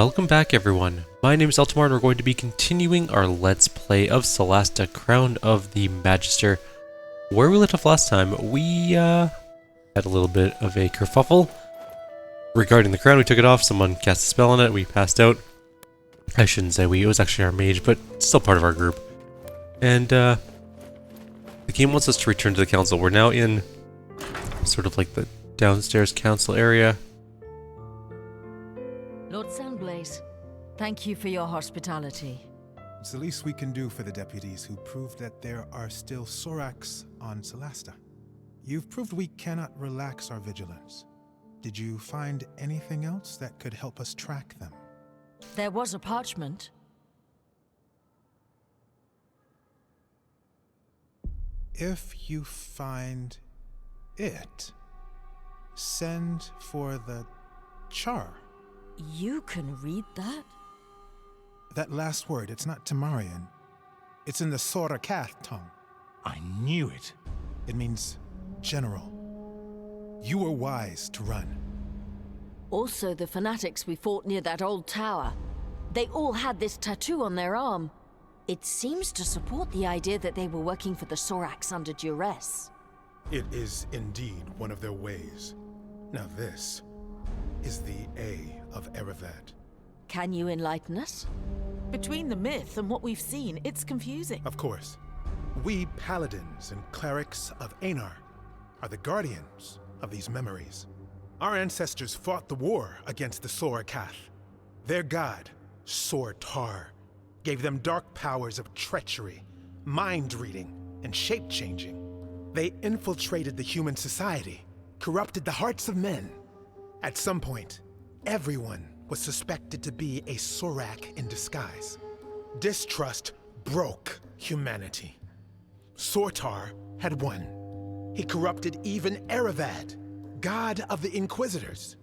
Welcome back everyone, my name is Eltimar and we're going to be continuing our Let's Play of Solasta, Crown of the Magister. Where we left off last time, we had a little bit of a kerfuffle regarding the crown. We took it off, someone cast a spell on it, we passed out. I shouldn't say we, it was actually our mage, but still part of our group. And the game wants us to return to the council. We're now in sort of like the downstairs council area. Lord Sandblaze, thank you for your hospitality. It's the least we can do for the deputies who proved that there are still Soracs on Solasta. You've proved we cannot relax our vigilance. Did you find anything else that could help us track them? There was a parchment. If you find it, send for the char. You can read that? That last word, it's not Temarian. It's in the Sorakath tongue. I knew it. It means general. You were wise to run. Also the fanatics we fought near that old tower. They all had this tattoo on their arm. It seems to support the idea that they were working for the Soracs under duress. It is indeed one of their ways. Now this is the A of Erevad. Can you enlighten us? Between the myth and what we've seen, it's confusing. Of course. We paladins and clerics of Einar are the guardians of these memories. Our ancestors fought the war against the Sorakath. Their god, Sortar, gave them dark powers of treachery, mind-reading, and shape-changing. They infiltrated the human society, corrupted the hearts of men. At some point, everyone was suspected to be a Sorac in disguise. Distrust broke humanity. Sortar had won. He corrupted even Erevad, god of the Inquisitors.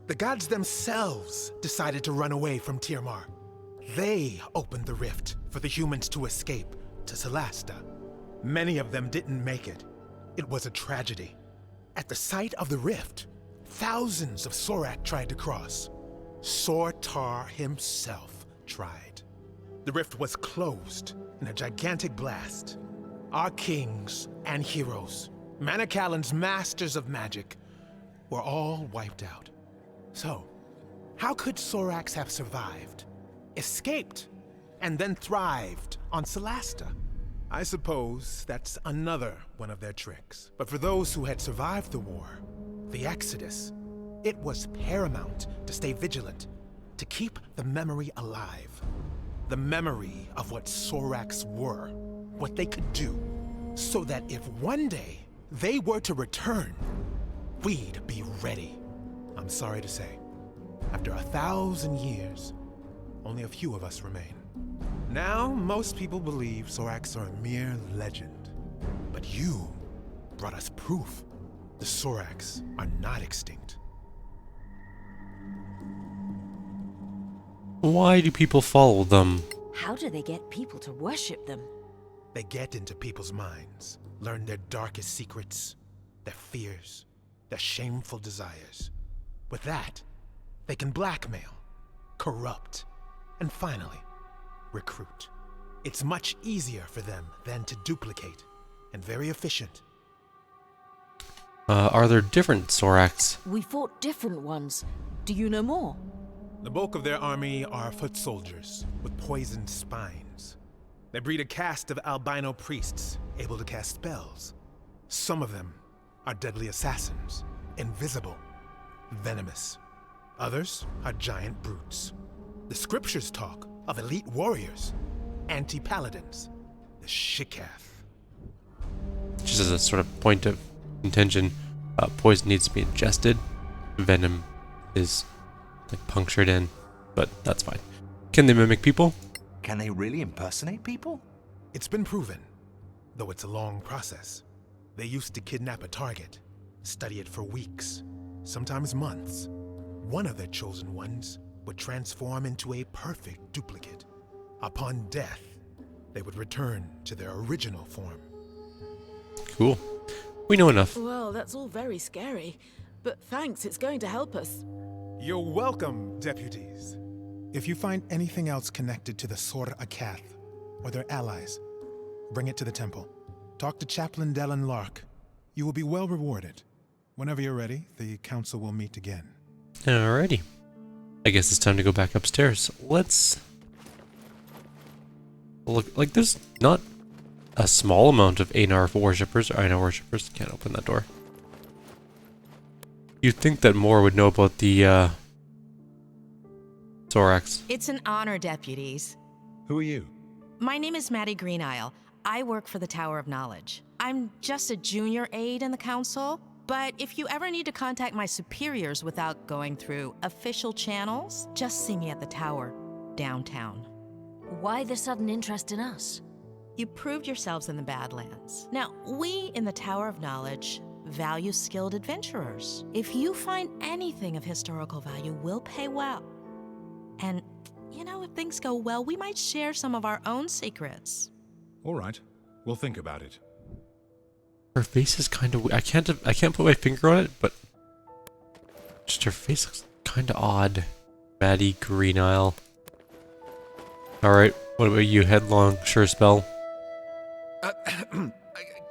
The gods themselves decided to run away from Tirmar. They opened the rift for the humans to escape to Solasta. Many of them didn't make it. It was a tragedy. At the site of the rift, thousands of Sorac tried to cross. Sortar himself tried. The rift was closed in a gigantic blast. Our kings and heroes, Manicalan's masters of magic, were all wiped out. So, how could Soracs have survived, escaped, and then thrived on Solasta? I suppose that's another one of their tricks. But for those who had survived the war, the Exodus, it was paramount to stay vigilant, to keep the memory alive. The memory of what Soracs were, what they could do, so that if one day they were to return, we'd be ready. I'm sorry to say, after 1,000 years, only a few of us remain. Now, most people believe Soracs are a mere legend. But you brought us proof. The Soracs are not extinct. Why do people follow them? How do they get people to worship them? They get into people's minds, learn their darkest secrets, their fears, their shameful desires. With that, they can blackmail, corrupt, and finally, recruit. It's much easier for them than to duplicate, and very efficient. Are there different Soracs? We fought different ones. Do you know more? The bulk of their army are foot soldiers with poisoned spines. They breed a caste of albino priests able to cast spells. Some of them are deadly assassins, invisible, venomous. Others are giant brutes. The scriptures talk of elite warriors, anti-paladins, the Shikath. Just as a sort of point of contention, poison needs to be ingested. Venom is like punctured in, but that's fine. Can they mimic people? Can they really impersonate people? It's been proven, though it's a long process. They used to kidnap a target, study it for weeks, sometimes months. One of their chosen ones would transform into a perfect duplicate. Upon death, they would return to their original form. Cool. We know enough. Well, that's all very scary. But thanks, it's going to help us. You're welcome, deputies. If you find anything else connected to the Sor Akath or their allies, bring it to the temple. Talk to Chaplain Dallin Lark. You will be well rewarded. Whenever you're ready, the council will meet again. Alrighty. I guess it's time to go back upstairs. Let's look. Like, there's not a small amount of Einar worshippers. Einar worshippers. Can't open that door. You'd think that more would know about the Zorax. It's an honor, deputies. Who are you? My name is Maddie Greenisle. I work for the Tower of Knowledge. I'm just a junior aide in the council, but if you ever need to contact my superiors without going through official channels, just see me at the tower, downtown. Why the sudden interest in us? You proved yourselves in the Badlands. Now, we in the Tower of Knowledge value skilled adventurers. If you find anything of historical value, we'll pay well. And, you know, if things go well, we might share some of our own secrets. All right. We'll think about it. Her face is kind of. I can't put my finger on it, but just her face looks kind of odd. Maddie Greenisle. All right. What about you, Headlong Sure Spell?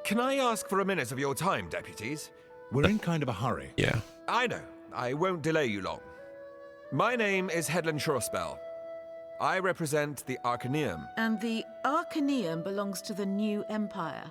Can I ask for a minute of your time, deputies? We're in kind of a hurry. Yeah. I know. I won't delay you long. My name is Headland Shorespell. I represent the Arcaneum. And the Arcaneum belongs to the New Empire.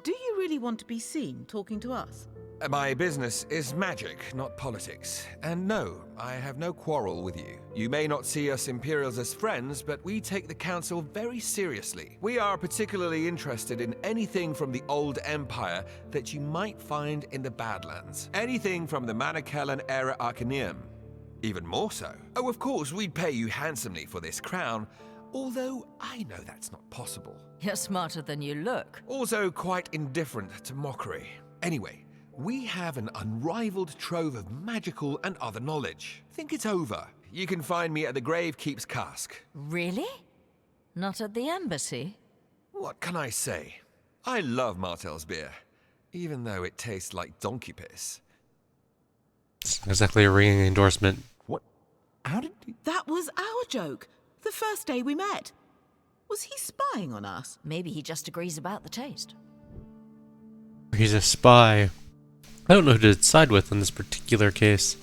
Do you really want to be seen talking to us? My business is magic, not politics. And no, I have no quarrel with you. You may not see us Imperials as friends, but we take the Council very seriously. We are particularly interested in anything from the Old Empire that you might find in the Badlands. Anything from the Manicellan era Arcaneum. Even more so. Oh, of course, we'd pay you handsomely for this crown, although I know that's not possible. You're smarter than you look. Also quite indifferent to mockery. Anyway, we have an unrivaled trove of magical and other knowledge. Think it's over. You can find me at the Gravekeep's Cask. Really? Not at the embassy? What can I say? I love Martell's beer, even though it tastes like donkey piss. It's not exactly a ringing endorsement. What? How did you... That was our joke. The first day we met. Was he spying on us? Maybe he just agrees about the taste. He's a spy. I don't know who to side with in this particular case.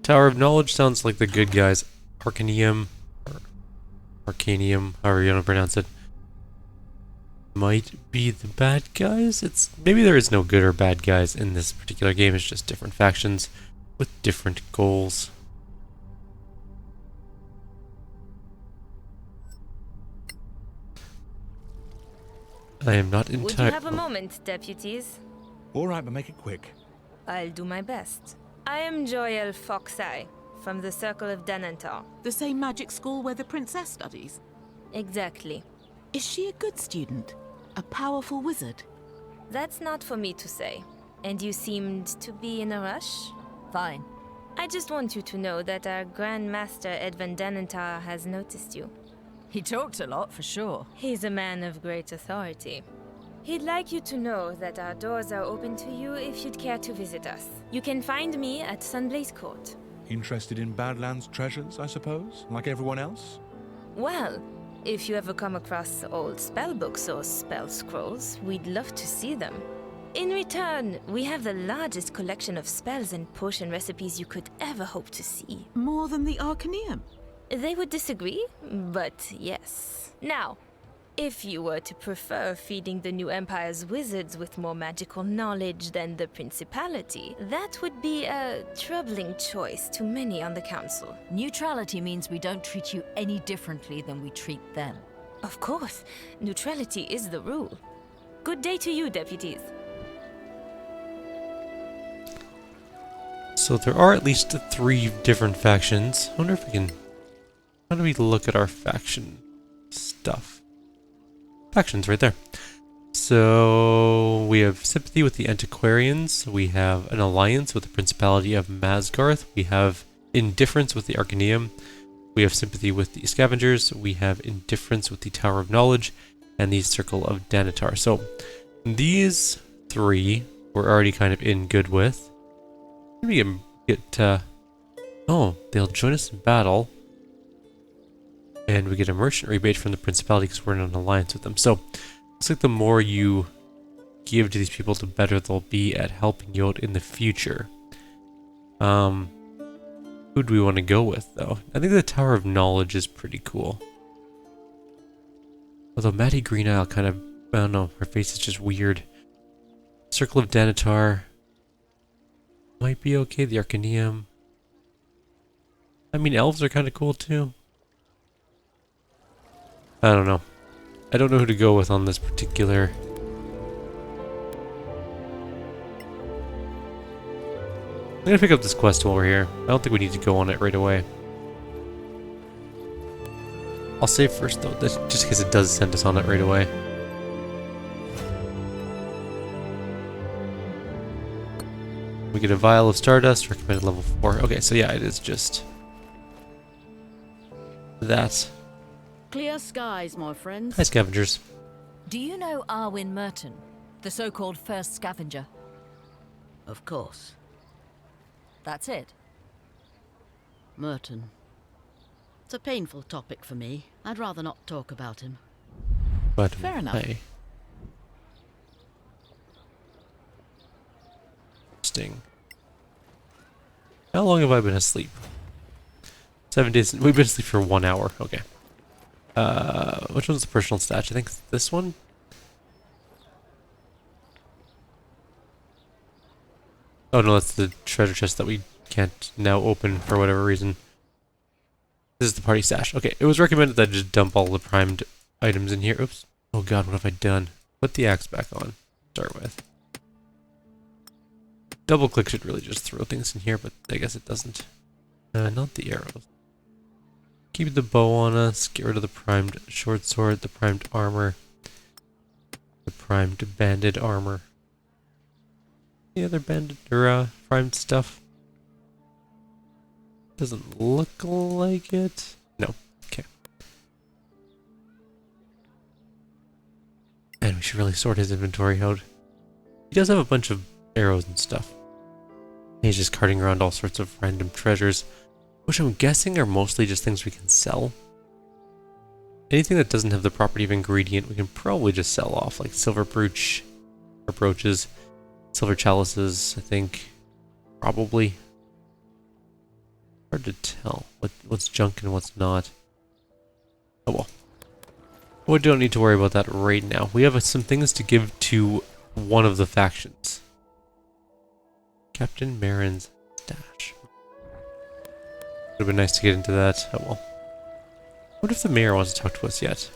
Tower of Knowledge sounds like the good guys. Arcaneum, or Arcanium, however you want to pronounce it, might be the bad guys. Maybe there is no good or bad guys in this particular game. It's just different factions with different goals. I am not entirely. Would you have a moment, deputies? All right, but make it quick. I'll do my best. I am Joyel Foxeye, from the Circle of Danantar. The same magic school where the princess studies? Exactly. Is she a good student? A powerful wizard? That's not for me to say. And you seemed to be in a rush? Fine. I just want you to know that our Grand Master Edvin Danantar has noticed you. He talked a lot, for sure. He's a man of great authority. He'd like you to know that our doors are open to you if you'd care to visit us. You can find me at Sunblaze Court. Interested in Badlands treasures, I suppose? Like everyone else? Well, if you ever come across old spellbooks or spell scrolls, we'd love to see them. In return, we have the largest collection of spells and potion recipes you could ever hope to see. More than the Arcaneum? They would disagree, but yes. Now, if you were to prefer feeding the New Empire's wizards with more magical knowledge than the Principality, that would be a troubling choice to many on the Council. Neutrality means we don't treat you any differently than we treat them. Of course, neutrality is the rule. Good day to you, deputies. So there are at least 3 different factions. I wonder if we can... How do we look at our faction stuff? Factions right there. So we have sympathy with the Antiquarians. We have an alliance with the Principality of Masgarth. We have indifference with the Arcaneum. We have sympathy with the Scavengers. We have indifference with the Tower of Knowledge and the Circle of Danatar. So these 3 we're already kind of in good with. Maybe we can get... oh, they'll join us in battle. And we get a merchant rebate from the principality because we're in an alliance with them. So, looks like the more you give to these people, the better they'll be at helping you out in the future. Who do we want to go with, though? I think the Tower of Knowledge is pretty cool. Although Maddie Green Isle kind of, I don't know, her face is just weird. Circle of Danatar might be okay. The Arcaneum. I mean, elves are kind of cool too. I don't know. I don't know who to go with on this particular. I'm gonna pick up this quest while we're here. I don't think we need to go on it right away. I'll save first though, just in case it does send us on it right away. We get a vial of Stardust, recommended level 4. Okay, so yeah, it is just that. Clear skies, my friends. Hi, scavengers. Do you know Arwin Merton, the so-called first scavenger? Of course. That's it. Merton. It's a painful topic for me. I'd rather not talk about him. But Fair enough. hey. Interesting. How long have I been asleep? 7 days. We've been asleep for 1 hour. Okay. Which one's the personal stat? I think this one? Oh no, that's the treasure chest that we can't now open for whatever reason. This is the party stash. Okay, it was recommended that I just dump all the primed items in here. Oops. Oh god, what have I done? Put the axe back on. Start with. Double click should really just throw things in here, but I guess it doesn't. Not the arrows. Keep the bow on us. Get rid of the primed short sword, the primed armor, the primed banded armor. The other banded or primed stuff. Doesn't look like it. No. Okay. And we should really sort his inventory out. He does have a bunch of arrows and stuff. He's just carting around all sorts of random treasures, which I'm guessing are mostly just things we can sell. Anything that doesn't have the property of ingredient, we can probably just sell off, like silver brooch, or brooches, silver chalices, I think, probably. Hard to tell what's junk and what's not. Oh well. We don't need to worry about that right now. We have some things to give to one of the factions. Captain Marin's stash. Would have been nice to get into that. Oh well. What if the mayor wants to talk to us yet?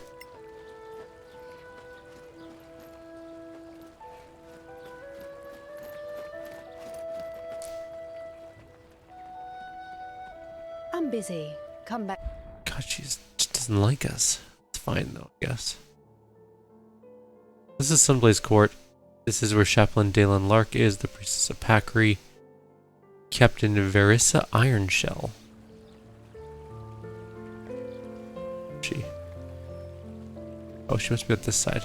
I'm busy. Come back. God, she just doesn't like us. It's fine though, I guess. This is Sunblaze Court. This is where Chaplain Dalen Lark is, the Priestess of Pakri, Captain Verissa Ironshell. She. Oh, she must be at this side.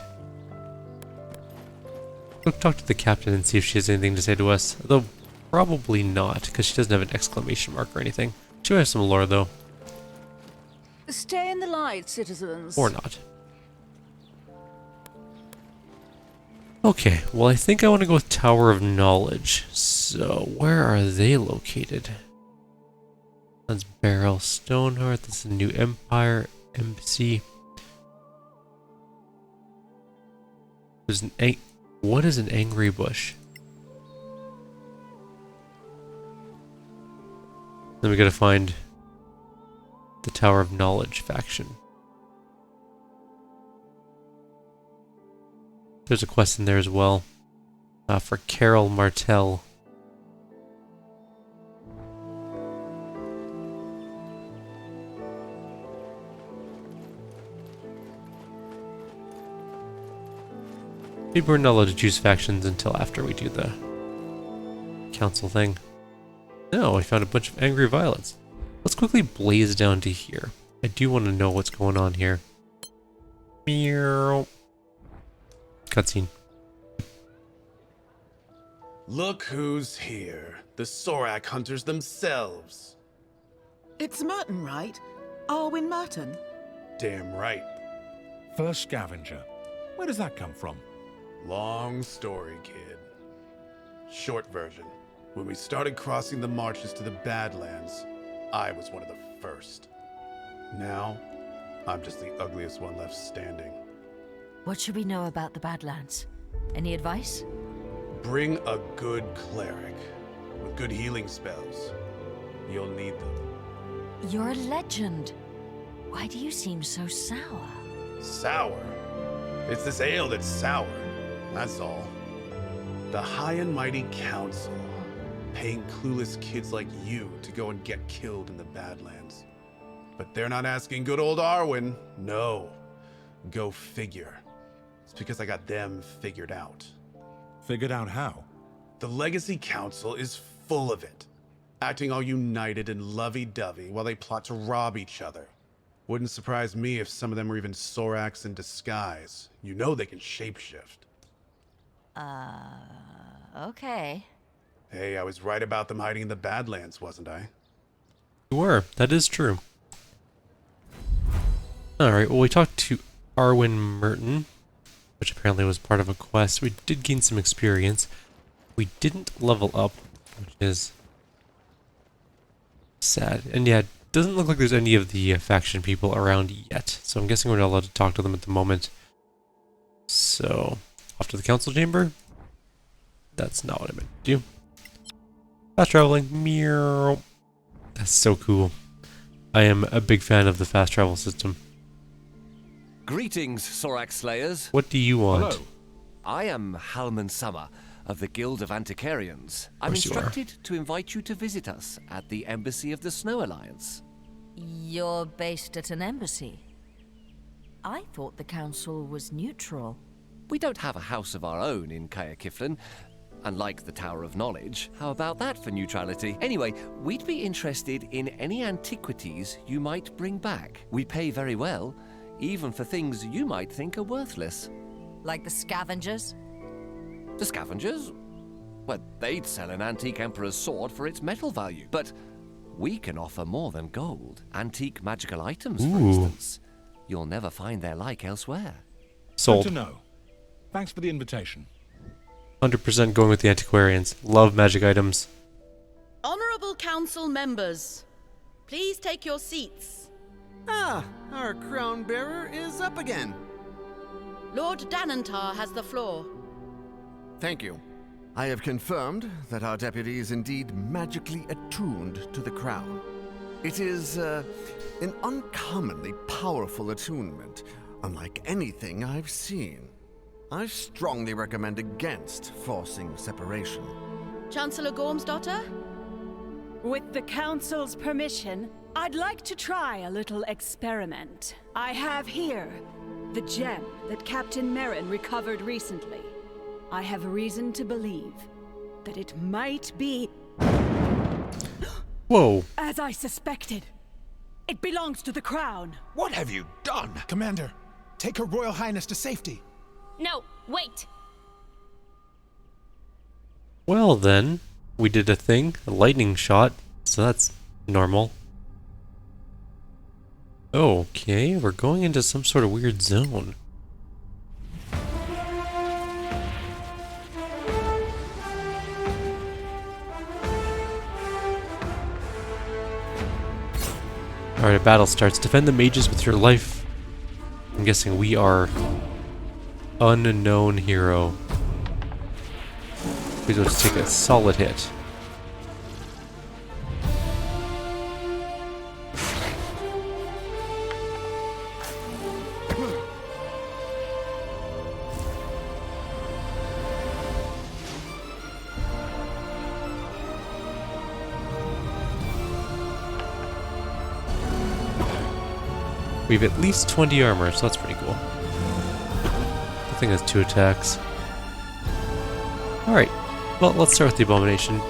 We'll talk to the captain and see if she has anything to say to us. Though probably not, because she doesn't have an exclamation mark or anything. She might have some lore though. Stay in the light, citizens. Or not. Okay, well I think I want to go with Tower of Knowledge. So, where are they located? That's Beryl Stoneheart, this is a New Empire Embassy. There's an what is an angry bush? Then we gotta find the Tower of Knowledge faction. There's a quest in there as well. For Carol Martell. People are not allowed to choose factions until after we do the council thing. No, I found a bunch of angry violets. Let's quickly blaze down to here. I do want to know what's going on here. Meow. Cutscene. Look who's here. The Sorak hunters themselves. It's Merton, right? Arwin Merton? Damn right. First scavenger. Where does that come from? Long story, kid. Short version. When we started crossing the marches to the Badlands, I was one of the first. Now, I'm just the ugliest one left standing. What should we know about the Badlands? Any advice? Bring a good cleric with good healing spells. You'll need them. You're a legend. Why do you seem so sour? Sour? It's this ale that's sour. That's all. The High and Mighty Council, paying clueless kids like you to go and get killed in the Badlands. But they're not asking good old Arwen. No. Go figure. It's because I got them figured out. Figured out how? The Legacy Council is full of it. Acting all united and lovey-dovey while they plot to rob each other. Wouldn't surprise me if some of them were even Sorax in disguise. You know they can shapeshift. Okay. Hey, I was right about them hiding in the Badlands, wasn't I? You were. That is true. Alright, well, we talked to Arwen Merton, which apparently was part of a quest. We did gain some experience. We didn't level up, which is sad. And yeah, it doesn't look like there's any of the faction people around yet. So I'm guessing we're not allowed to talk to them at the moment. So, off to the council chamber? That's not what I meant to do. Fast traveling. Meow. That's so cool. I am a big fan of the fast travel system. Greetings, Sorax Slayers. What do you want? Hello. I am Halman Summer of the Guild of Antiquarians. I'm instructed to invite you to visit us at the Embassy of the Snow Alliance. You're based at an embassy? I thought the council was neutral. We don't have a house of our own in Kaya Kiflin, unlike the Tower of Knowledge. How about that for neutrality? Anyway, we'd be interested in any antiquities you might bring back. We pay very well, even for things you might think are worthless. Like the scavengers? The scavengers? Well, they'd sell an antique emperor's sword for its metal value, but we can offer more than gold. Antique magical items, for instance. You'll never find their like elsewhere. Sold. Good to know. Thanks for the invitation. 100% going with the antiquarians. Love magic items. Honorable council members, please take your seats. Ah, our crown bearer is up again. Lord Danantar has the floor. Thank you. I have confirmed that our deputy is indeed magically attuned to the crown. It is an uncommonly powerful attunement, unlike anything I've seen. I strongly recommend against forcing separation. Chancellor Gormsdottir? With the council's permission, I'd like to try a little experiment. I have here the gem that Captain Merrin recovered recently. I have reason to believe that it might be... Whoa. As I suspected. It belongs to the crown. What have you done? Commander, take Her Royal Highness to safety. No, wait! Well then, we did a thing, a lightning shot, so that's normal. Okay, we're going into some sort of weird zone. Alright, a battle starts. Defend the mages with your life. I'm guessing we are unknown hero. Please let's take a solid hit. We have at least 20 armor, so that's pretty cool. The thing has 2 attacks. Alright, well, let's start with the Abomination.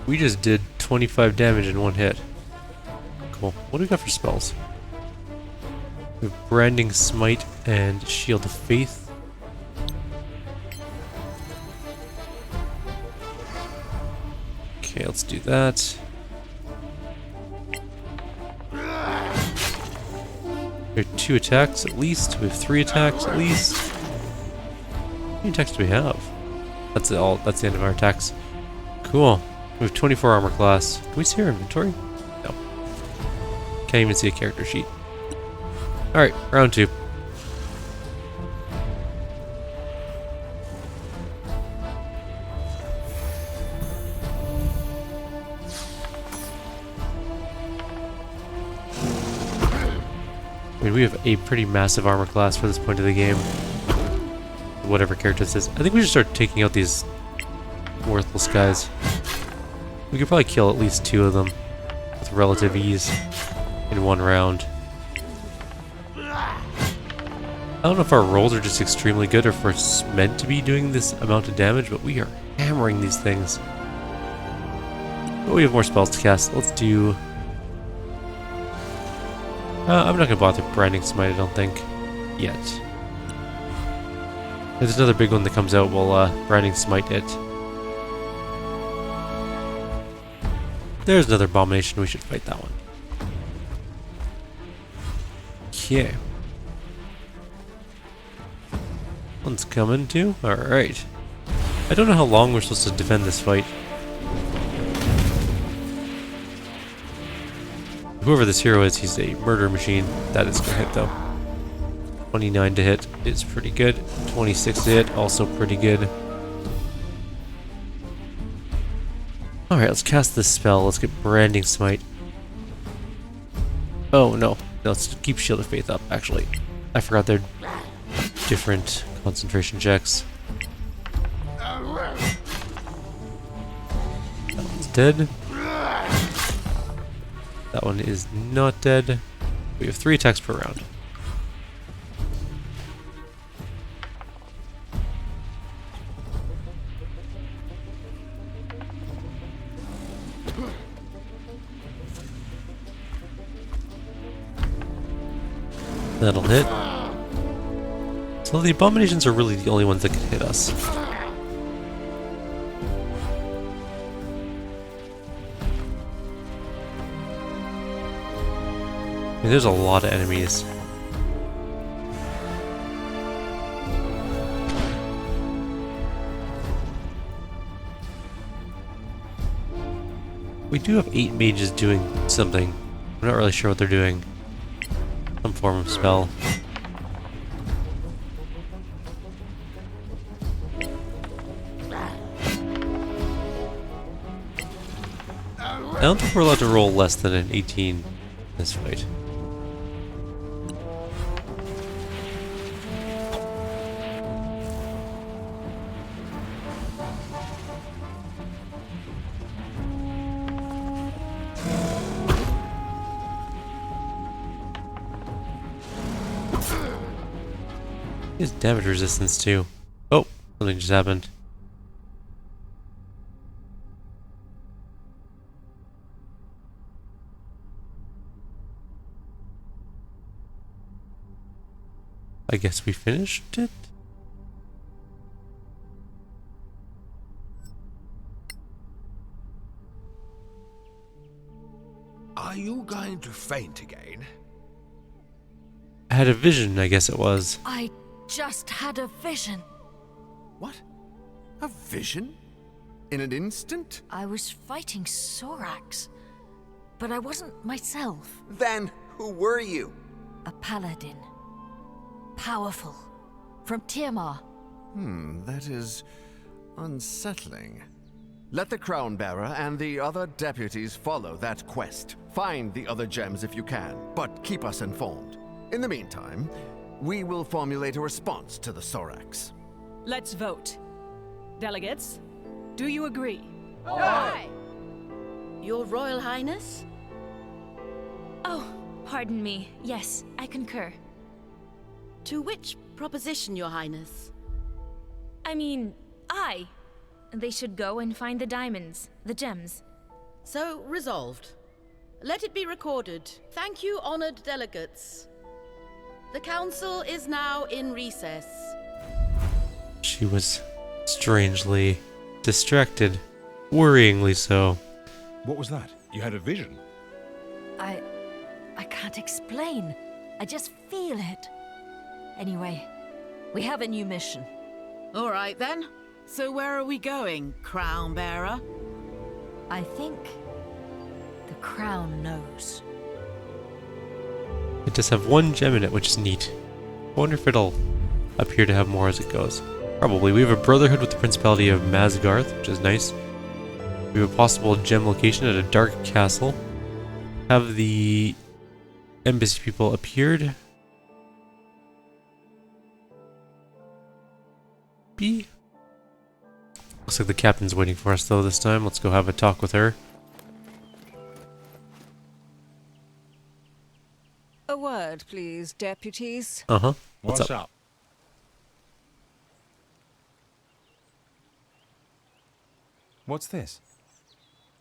We just did 25 damage in one hit. Cool. What do we got for spells? We have Branding Smite and Shield of Faith. Okay, let's do that. We have 2 attacks at least. We have 3 attacks at least. How many attacks do we have? That's it all. That's the end of our attacks. Cool. We have 24 armor class. Can we see our inventory? No. Can't even see a character sheet. Alright, round 2. I mean, we have a pretty massive armor class for this point of the game. Whatever character this is. I think we should start taking out these worthless guys. We could probably kill at least 2 of them with relative ease in 1 round. I don't know if our rolls are just extremely good or if we're meant to be doing this amount of damage, but we are hammering these things. But we have more spells to cast. Let's do... I'm not going to bother Branding Smite, I don't think. Yet. There's another big one that comes out, we'll Branding Smite it. There's another Abomination, we should fight that one. Okay. One's coming too? Alright. I don't know how long we're supposed to defend this fight. Whoever this hero is, he's a murder machine. That is going to hit though. 29 to hit is pretty good. 26 to hit, also pretty good. Alright, let's cast this spell. Let's get Branding Smite. Oh, no. Let's keep Shield of Faith up, actually. I forgot they're different concentration checks. That one's dead. That one is not dead. We have 3 attacks per round. That'll hit. So the Abominations are really the only ones that can hit us. I mean, there's a lot of enemies. We do have 8 mages doing something. I'm not really sure what they're doing. Some form of spell. I don't think we're allowed to roll less than an 18 in this fight. He has damage resistance too. Oh, something just happened. I guess we finished it? Are you going to faint again? I had a vision, I guess it was. I just had a vision. What? A vision? In an instant? I was fighting Sorax, but I wasn't myself. Then who were you? A paladin. Powerful. From Tirmar. That is unsettling. Let the Crown Bearer and the other deputies follow that quest. Find the other gems if you can, but keep us informed. In the meantime, we will formulate a response to the Sorax. Let's vote. Delegates, do you agree? Aye. Your Royal Highness? Oh, pardon me. Yes, I concur. To which proposition, Your Highness? I mean, they should go and find the diamonds, the gems. So resolved. Let it be recorded. Thank you, honored delegates. The council is now in recess. She was strangely distracted. Worryingly so. What was that? You had a vision? I can't explain. I just feel it. Anyway, we have a new mission. All right then. So where are we going, Crown Bearer? I think the Crown knows. It does have one gem in it, which is neat. I wonder if it'll appear to have more as it goes. Probably. We have a brotherhood with the Principality of Masgarth, which is nice. We have a possible gem location at a dark castle. Have the embassy people appeared? B? Looks like the captain's waiting for us though this time. Let's go have a talk with her. A word, please, deputies. Uh-huh. What's up? What's this?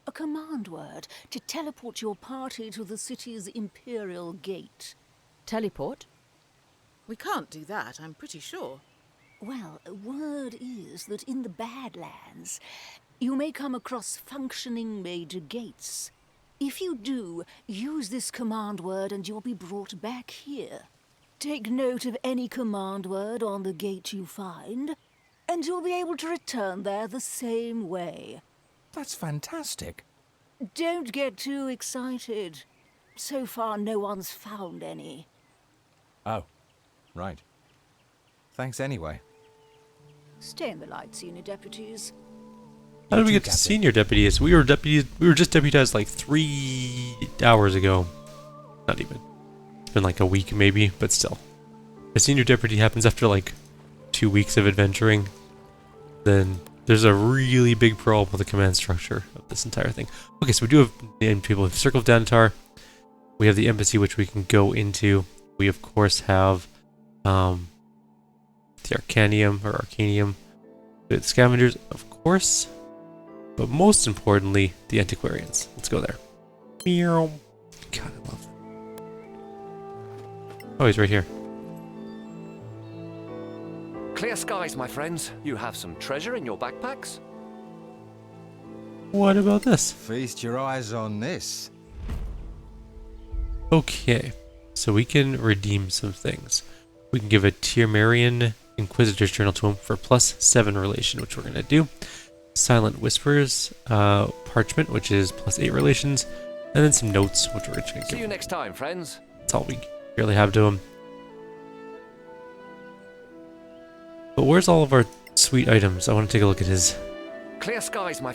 A command word to teleport your party to the city's Imperial Gate. Teleport? We can't do that, I'm pretty sure. Well, word is that in the Badlands, you may come across functioning major gates. If you do, use this command word and you'll be brought back here. Take note of any command word on the gate you find, and you'll be able to return there the same way. That's fantastic. Don't get too excited. So far, no one's found any. Oh, right. Thanks anyway. Stay in the light, senior deputies. How did we get to senior deputies? We were just deputized like 3 hours ago. Not even. It's been like a week maybe, but still. A senior deputy happens after like 2 weeks of adventuring. Then there's a really big problem with the command structure of this entire thing. Okay, so we do have named people. We have Circle of Danatar. We have the embassy, which we can go into. We of course have the Arcanium, the Scavengers, of course. But most importantly, the Antiquarians. Let's go there. Meow. God, I love it. Oh, he's right here. Clear skies, my friends. You have some treasure in your backpacks? What about this? Feast your eyes on this. Okay, so we can redeem some things. We can give a Tirmarian Inquisitor's Journal to him for +7 relation, which we're going to do. Silent Whispers, Parchment, which is +8 relations, and then some notes, which we're going to give. See you next time, friends. That's all we really have to him. But where's all of our sweet items? I want to take a look at his. Clear skies, my.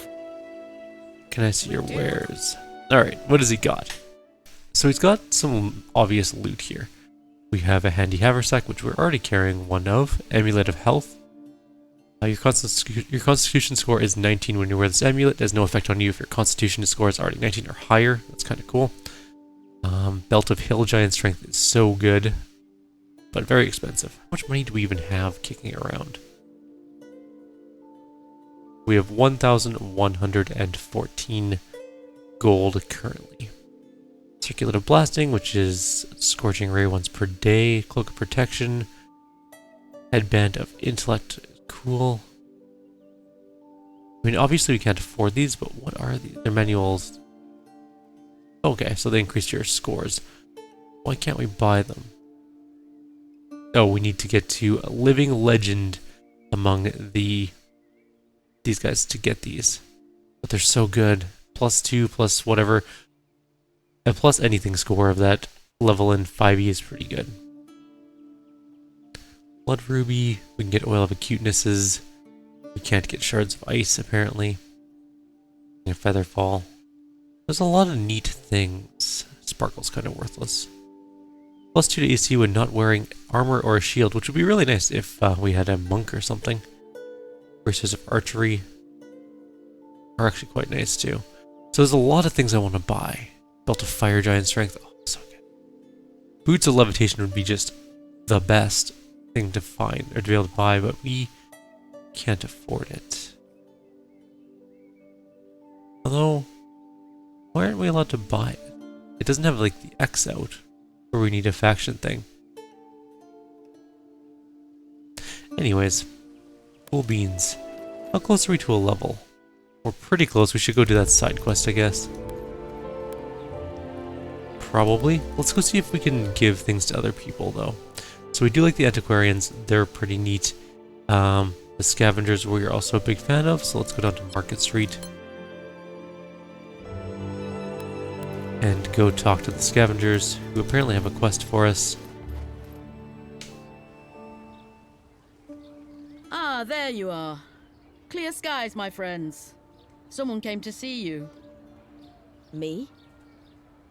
Can I see your wares? Alright, what has he got? So he's got some obvious loot here. We have a handy haversack, which we're already carrying one of. Amulet of Health. Your constitution score is 19 when you wear this amulet. It has no effect on you if your constitution score is already 19 or higher. That's kind of cool. Belt of Hill Giant Strength is so good, but very expensive. How much money do we even have kicking around? We have 1,114 gold currently. Circulative Blasting, which is Scorching Ray once per day. Cloak of Protection. Headband of Intellect. Cool. I mean, obviously we can't afford these, but what are these? They're manuals. Okay, so they increase your scores. Why can't we buy them? Oh, we need to get to a living legend among these guys to get these. But they're so good. +2, plus whatever. A plus anything score of that level in 5e is pretty good. Blood Ruby, we can get Oil of Acutenesses. We can't get Shards of Ice, apparently. And Featherfall. There's a lot of neat things. Sparkle's kind of worthless. +2 to AC when not wearing armor or a shield, which would be really nice if we had a monk or something. Bracers of Archery are actually quite nice too. So there's a lot of things I want to buy. Belt of Fire Giant Strength, oh, so good. Boots of Levitation would be just the best thing to find or to be able to buy, but we can't afford it. Although, why aren't we allowed to buy it? It doesn't have like the X out, where we need a faction thing. Anyways, cool beans. How close are we to a level? We're pretty close. We should go do that side quest, I guess. probably. Let's go see if we can give things to other people, though. So we do like the antiquarians. They're pretty neat. The scavengers we're also a big fan of, so let's go down to Market Street. And go talk to the scavengers, who apparently have a quest for us. Ah, there you are. Clear skies, my friends. Someone came to see you. Me?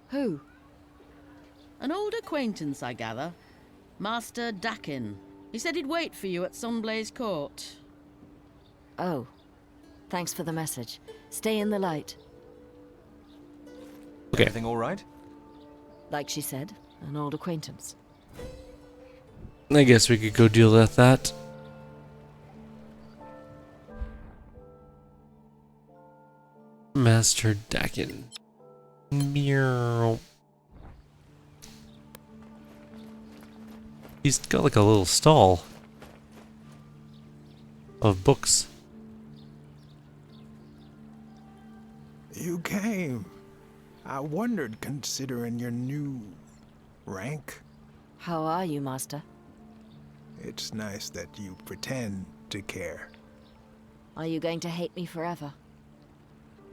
Who? An old acquaintance, I gather. Master Dakin. He said he'd wait for you at Sunblaze Court. Oh. Thanks for the message. Stay in the light. Okay. Everything all right? Like she said, an old acquaintance. I guess we could go deal with that. Master Dakin. Meow. He's got like a little stall of books. You came. I wondered, considering your new rank. How are you, Master? It's nice that you pretend to care. Are you going to hate me forever?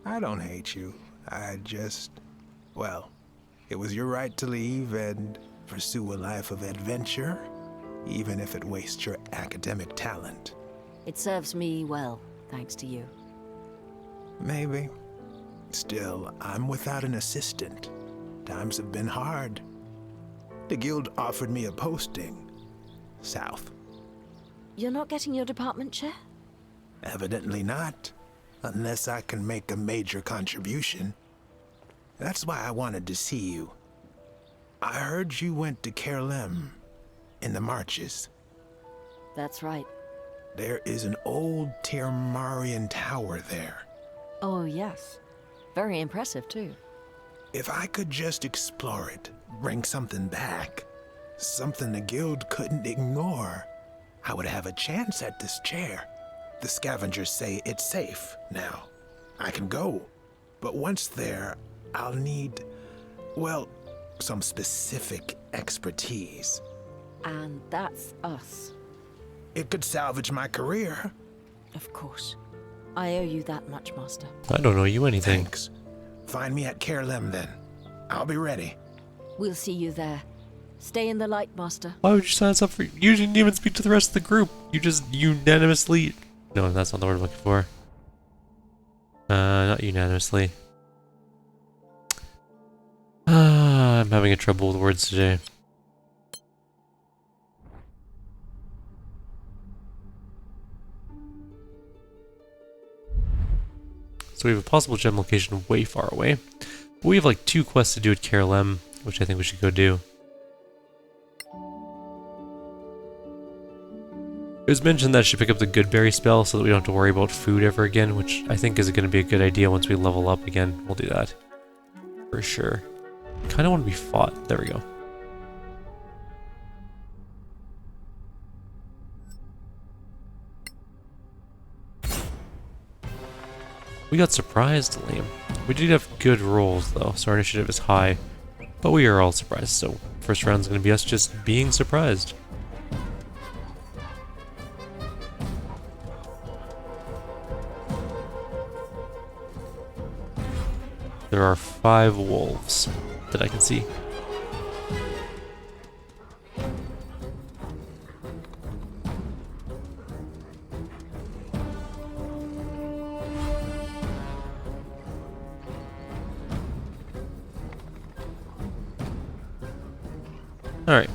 I don't hate you. I just... Well, it was your right to leave and pursue a life of adventure, even if it wastes your academic talent. It serves me well, thanks to you. Maybe. Still, I'm without an assistant. Times have been hard. The guild offered me a posting. South. You're not getting your department chair? Evidently not. Unless I can make a major contribution. That's why I wanted to see you. I heard you went to Kyrieru in the marches. That's right. There is an old Tirmarian tower there. Oh, yes. Very impressive, too. If I could just explore it, bring something back, something the guild couldn't ignore, I would have a chance at this chair. The scavengers say it's safe now. I can go. But once there, I'll need, well, some specific expertise. And that's us. It could salvage my career. Of course. I owe you that much, Master. I don't owe you anything. Thanks. Find me at Kyrieru then. I'll be ready. We'll see you there. Stay in the light, Master. Why would you sign us up for... You didn't even speak to the rest of the group. You just unanimously... No, that's not the word I'm looking for. Not unanimously. I'm having a trouble with words today. So we have a possible gem location way far away. But we have like 2 quests to do at Kyrieru, which I think we should go do. It was mentioned that I should pick up the good berry spell so that we don't have to worry about food ever again, which I think is going to be a good idea once we level up again. We'll do that. For sure. Kind of want to be fought. There we go. We got surprised, Liam. We did have good rolls though, so our initiative is high. But we are all surprised, so first round's going to be us just being surprised. There are 5 wolves that I can see. Alright.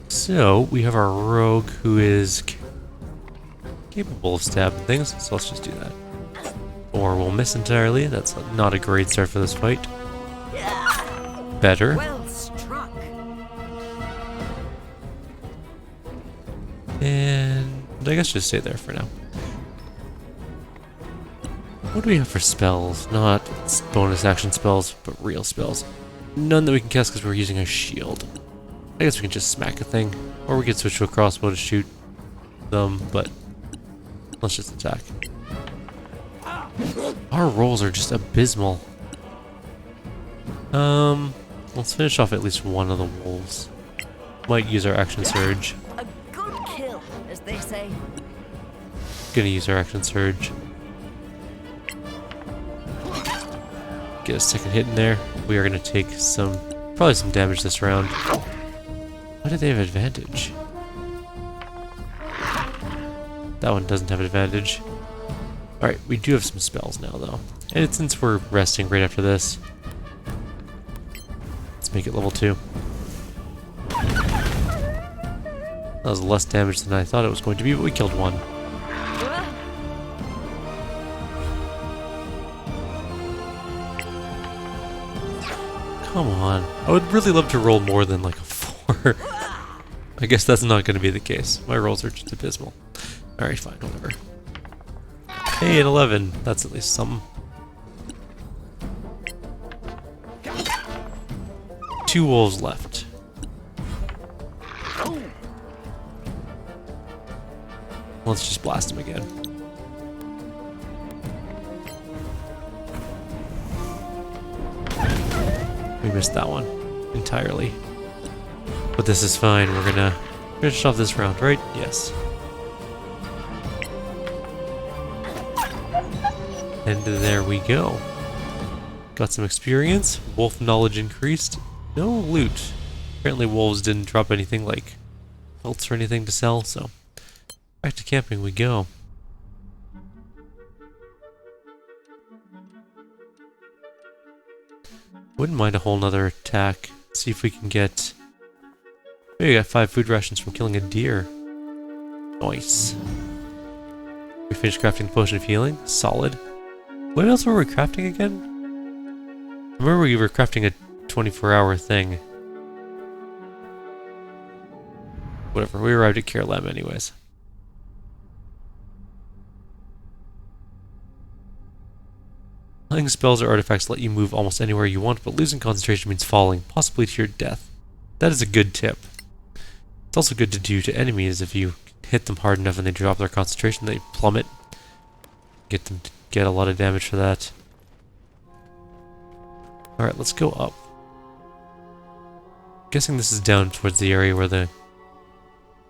So, we have our rogue who is capable of stabbing things, so let's just do that. Or we'll miss entirely. That's not a great start for this fight. Better. Well struck. And I guess just stay there for now. What do we have for spells? Not bonus action spells, but real spells. None that we can cast because we're using a shield. I guess we can just smack a thing. Or we could switch to a crossbow to shoot them, but let's just attack. Our rolls are just abysmal. Let's finish off at least one of the wolves. Might use our action surge. A good kill, as they say. Gonna use our action surge. Get a second hit in there. We are gonna take probably some damage this round. Why did they have advantage? That one doesn't have advantage. Alright, we do have some spells now though. And since we're resting right after this, let's make it level 2. That was less damage than I thought it was going to be, but we killed one. Come on. I would really love to roll more than like a 4. I guess that's not going to be the case. My rolls are just abysmal. Alright, fine, whatever. Hey, an 11. That's at least something. 2 wolves left. Let's just blast him again. We missed that one entirely. But this is fine. We're gonna finish off this round, right? Yes. And there we go. Got some experience. Wolf knowledge increased. No loot. Apparently wolves didn't drop anything like pelts or anything to sell, so back to camping we go. Wouldn't mind a whole nother attack. See if we can get... Maybe we got 5 food rations from killing a deer. Nice. We finished crafting the potion of healing. Solid. What else were we crafting again? I remember we were crafting a 24-hour thing. Whatever, we arrived at Kyrieru anyways. Healing spells or artifacts let you move almost anywhere you want, but losing concentration means falling, possibly to your death. That is a good tip. It's also good to do to enemies. If you hit them hard enough and they drop their concentration, they plummet. Get them to get a lot of damage for that. Alright, let's go up. Guessing this is down towards the area where the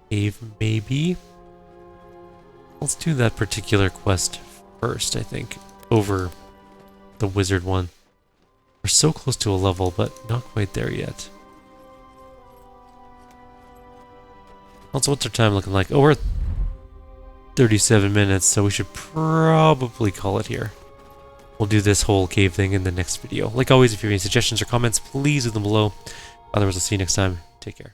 cave may be. Let's do that particular quest first, I think, over the wizard one. We're so close to a level, but not quite there yet. Also, what's our time looking like? Oh, we're 37 minutes, so we should probably call it here. We'll do this whole cave thing in the next video. Like always, if you have any suggestions or comments, please leave them below. Otherwise, I'll see you next time. Take care.